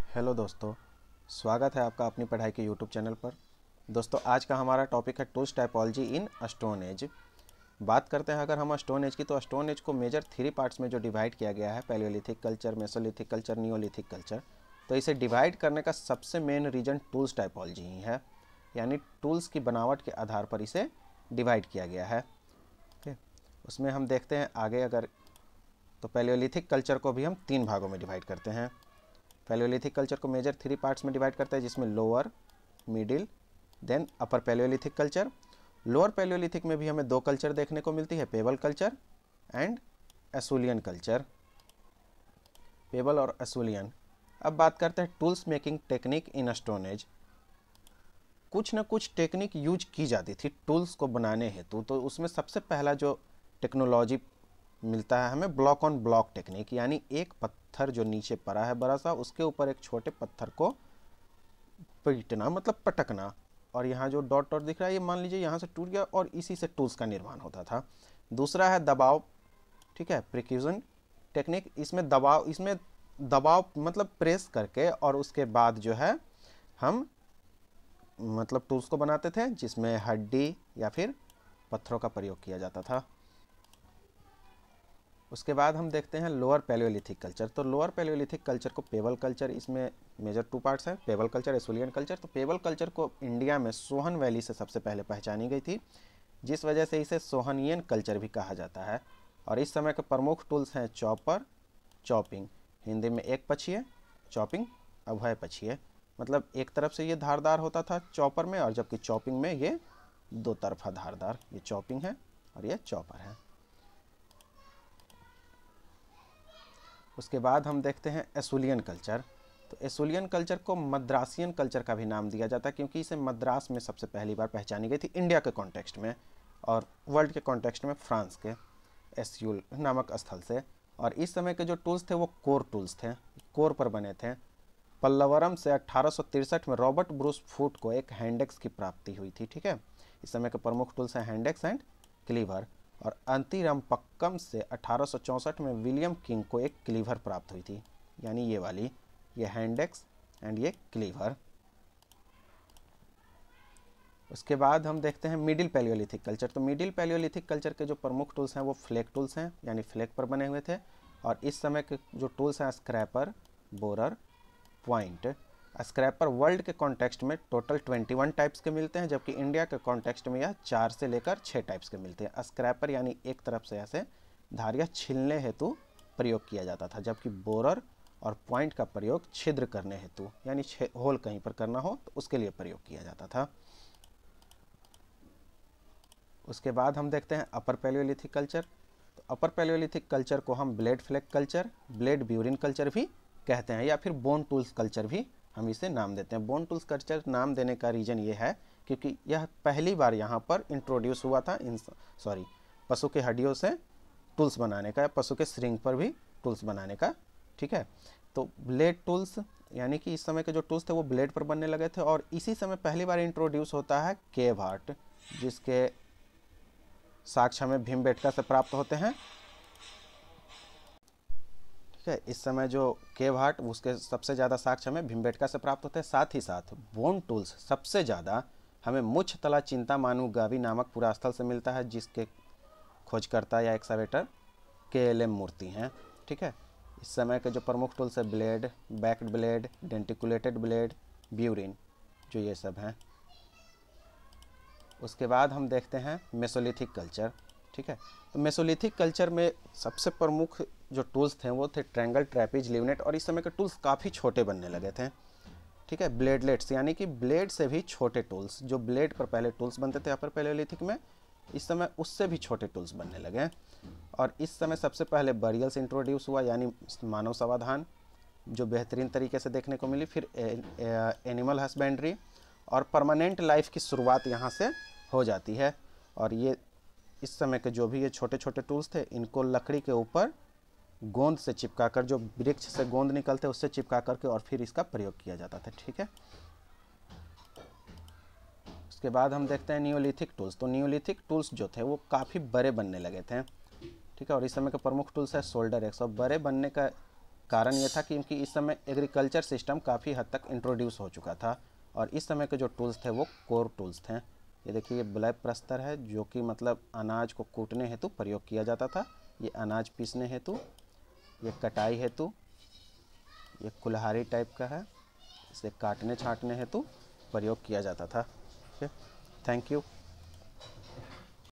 Hello दोस्तों, स्वागत है आपका अपनी पढ़ाई के यूट्यूब चैनल पर। दोस्तों, आज का हमारा टॉपिक है टूल्स टाइपोलॉजी इन स्टोन एज। बात करते हैं अगर हम स्टोन एज की, तो स्टोन एज को मेजर 3 पार्ट्स में जो डिवाइड किया गया है, Palaeolithic culture, Mesolithic culture, Neolithic culture. तो इसे डिवाइड करने का सबसे मेन रीजन टूल्स टाइपोलॉजी ही है, यानी टूल्स की बनावट के आधार पर इसे डिवाइड किया गया है। ओके, उसमें हम देखते हैं आगे अगर, तो पैलियोलिथिक कल्चर को भी हम 3 भागों में डिवाइड करते हैं। पैलियोलिथिक कल्चर को मेजर 3 पार्ट्स में डिवाइड करते हैं, जिसमें lower, middle, then upper paleolithic culture. Lower paleolithic में भी हमें 2 कल्चर देखने को मिलती है, pebble culture and Acheulian culture. Pebble और एसुलियन। अब बात करते हैं tools making technique in stone age. कुछ न कुछ टेक्निक यूज की जाती थी टूल्स को बनाने हेतु। तो उसमें सबसे पहला जो टेक्नोलॉजी मिलता है हमें, ब्लॉक ऑन ब्लॉक टेक्निक, यानी एक पत्थर जो नीचे पड़ा है बड़ा सा, उसके ऊपर एक छोटे पत्थर को पीटना, मतलब पटकना। और यहाँ जो डॉट डॉट दिख रहा है, ये मान लीजिए यहाँ से टूट गया और इसी से टूल्स का निर्माण होता था। दूसरा है दबाव, ठीक है, प्रिक्यूजन टेक्निक। इसमें दबाव मतलब प्रेस करके, और उसके बाद जो है हम मतलब टूल्स को बनाते थे, जिसमें हड्डी या फिर पत्थरों का प्रयोग किया जाता था। उसके बाद हम देखते हैं लोअर पैलियोलिथिक कल्चर। तो लोअर पैलियोलिथिक कल्चर को पेबल कल्चर, इसमें मेजर 2 पार्ट्स हैं, पेबल कल्चर, एसुलियन कल्चर। तो पेबल कल्चर को इंडिया में सोहन वैली से सबसे पहले पहचानी गई थी, जिस वजह से इसे सोहनियन कल्चर भी कहा जाता है। और इस समय के प्रमुख टूल्स हैं चॉपर, चॉपिंग, हिंदी में एक पक्षीय, चॉपिंग अभय पक्षीय। मतलब एक तरफ से ये धारदार होता था चॉपर में, और जबकि चॉपिंग में ये 2 तरफा धारदार। ये चॉपिंग है और ये चॉपर है। उसके बाद हम देखते हैं एसुलियन कल्चर। तो एसुलियन कल्चर को मद्रासियन कल्चर का भी नाम दिया जाता है, क्योंकि इसे मद्रास में सबसे पहली बार पहचानी गई थी इंडिया के कॉन्टेक्स्ट में, और वर्ल्ड के कॉन्टेक्स्ट में फ्रांस के एस्यूल नामक स्थल से। और इस समय के जो टूल्स थे वो कोर टूल्स थे, कोर पर बने थे। पल्लवरम से 1863 में रॉबर्ट ब्रूस फूट को एक हैंडेक्स की प्राप्ति हुई थी, ठीक है। इस समय के प्रमुख टूल्स हैं हैंडेक्स एंड क्लीवर। और अंतिरम्पक्कम से 1864 में विलियम किंग को एक क्लीवर प्राप्त हुई थी, यानी ये वाली, ये हैंडेक्स एंड ये क्लीवर। उसके बाद हम देखते हैं मिडिल पैलियोलिथिक कल्चर। तो मिडिल पैलियोलिथिक कल्चर के जो प्रमुख टूल्स हैं वो फ्लैग टूल्स हैं, यानी फ्लैग पर बने हुए थे। और इस समय के जो टूल्स हैं scraper, borer, point. Scraper world के कॉन्टेक्स्ट में टोटल 21 टाइप्स के मिलते हैं, जबकि इंडिया के कॉन्टेक्स्ट में यह 4 से लेकर 6 टाइप्स के मिलते हैं। स्क्रैपर यानी एक तरफ से ऐसे धारियाँ छीलने हेतु प्रयोग किया जाता था, जबकि बोरर और पॉइंट का प्रयोग छिद्र करने हेतु, यानी होल कहीं पर करना हो तो उसके लिए प्रयोग किया जाता था। उसके बाद हम देखते हैं अपर पैलियोलिथिक कल्चर। तो अपर पैलियोलिथिक कल्चर को हम blade flag culture, blade burin culture भी कहते हैं, या फिर बोन टूल्स कल्चर भी हम इसे नाम देते हैं। बोन टूल्स कल्चर नाम देने का रीज़न ये है क्योंकि यह पहली बार यहाँ पर इंट्रोड्यूस हुआ था पशु के हड्डियों से टूल्स बनाने का, या पशु के श्रिंग पर भी टूल्स बनाने का, ठीक है। तो ब्लेड टूल्स, यानी कि इस समय के जो टूल्स थे वो ब्लेड पर बनने लगे थे। और इसी समय पहली बार इंट्रोड्यूस होता है केव आर्ट, जिसके साक्ष्य हमें भीमबेटका से प्राप्त होते हैं, ठीक है। इस समय जो केव आर्ट, उसके सबसे ज़्यादा साक्ष्य हमें भीमबेटका से प्राप्त होते हैं। साथ ही साथ बोन टूल्स सबसे ज़्यादा हमें मुच्छतला चिंतामानु गावी नामक पुरास्थल से मिलता है, जिसके खोजकर्ता या एक्सकवेटर KLM मूर्ति हैं, ठीक है। इस समय के जो प्रमुख टूल्स है blade, backed blade, denticulated blade, burin, जो ये सब हैं। उसके बाद हम देखते हैं मेसोलिथिक कल्चर, ठीक है। तो मेसोलिथिक कल्चर में सबसे प्रमुख जो टूल्स थे वो थे ट्रैंगल, ट्रैपीज, लिवनेट। और इस समय के टूल्स काफ़ी छोटे बनने लगे थे, ठीक है। ब्लेडलेट्स, यानी कि ब्लेड से भी छोटे टूल्स, जो ब्लेड पर पहले टूल्स बनते थे अपर पैलियोलिथिक में, इस समय उससे भी छोटे टूल्स बनने लगे। और इस समय सबसे पहले बरियल्स इंट्रोड्यूस हुआ, यानी मानव समाधान, जो बेहतरीन तरीके से देखने को मिली। फिर एनिमल हस्बेंड्री, और परमानेंट लाइफ की शुरुआत यहाँ से हो जाती है। और ये इस समय के जो भी ये छोटे छोटे टूल्स थे, इनको लकड़ी के ऊपर गोंद से चिपका कर, जो वृक्ष से गोंद निकलते उससे चिपका करके, और फिर इसका प्रयोग किया जाता था, ठीक है। उसके बाद हम देखते हैं नियोलिथिक टूल्स। तो नियोलिथिक टूल्स जो थे वो काफ़ी बड़े बनने लगे थे, ठीक है। और इस समय के प्रमुख टूल्स है शोल्डर एक्स। और बड़े बनने का कारण ये था कि क्योंकि इस समय एग्रीकल्चर सिस्टम काफ़ी हद तक इंट्रोड्यूस हो चुका था और इस समय के जो टूल्स थे वो कोर टूल्स थे। ये देखिए, ये ब्लैक प्रस्तर है जो कि मतलब अनाज को कूटने हेतु प्रयोग किया जाता था। ये अनाज पीसने हेतु, ये कटाई हेतु, ये कुल्हाड़ी टाइप का है, इसे काटने छाँटने हेतु प्रयोग किया जाता था। Okay, thank you.